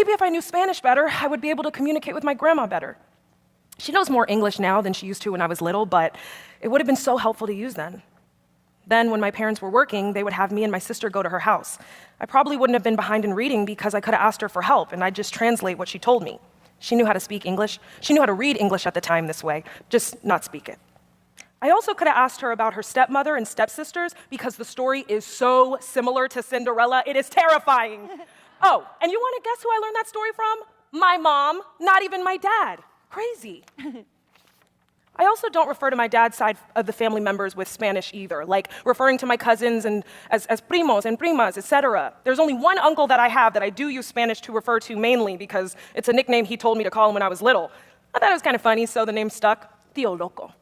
maybe if I knew Spanish better, I would be able to communicate with my grandma better. She knows more English now than she used to when I was little, but it would have been so helpful to use then. Then, when my parents were working, they would have me and my sister go to her house. I probably wouldn't have been behind in reading because I could have asked her for help, and I'd just translate what she told me. She knew how to speak English. She knew how to read English at the time this way, just not speak it. I also could have asked her about her stepmother and stepsisters because the story is so similar to Cinderella, it is terrifying. Oh, and you want to guess who I learned that story from? My mom, not even my dad. Crazy. I also don't refer to my dad's side of the family members with Spanish either, like referring to my cousins and as primos and primas, etc. There's only one uncle that I have that I do use Spanish to refer to mainly because it's a nickname he told me to call him when I was little. I thought it was kind of funny, so the name stuck, Tío Loco.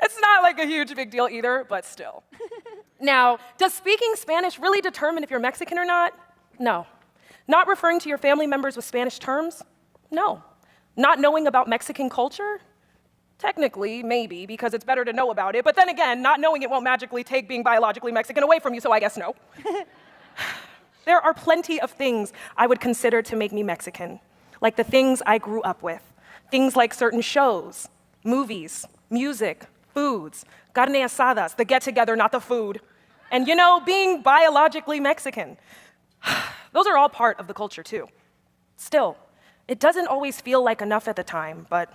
It's not like a huge big deal either, but still. Now, does speaking Spanish really determine if you're Mexican or not? No. Not referring to your family members with Spanish terms? No. Not knowing about Mexican culture? Technically, maybe, because it's better to know about it, but then again, not knowing it won't magically take being biologically Mexican away from you, so I guess no. There are plenty of things I would consider to make me Mexican, like the things I grew up with. Things like certain shows, movies, music, foods, carne asadas, the get-together, not the food. And being biologically Mexican. Those are all part of the culture too. Still, it doesn't always feel like enough at the time, but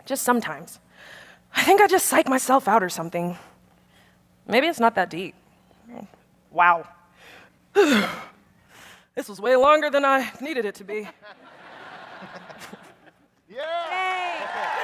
just sometimes. I think I just psych myself out or something. Maybe it's not that deep. Wow. This was way longer than I needed it to be. Yeah! Yay.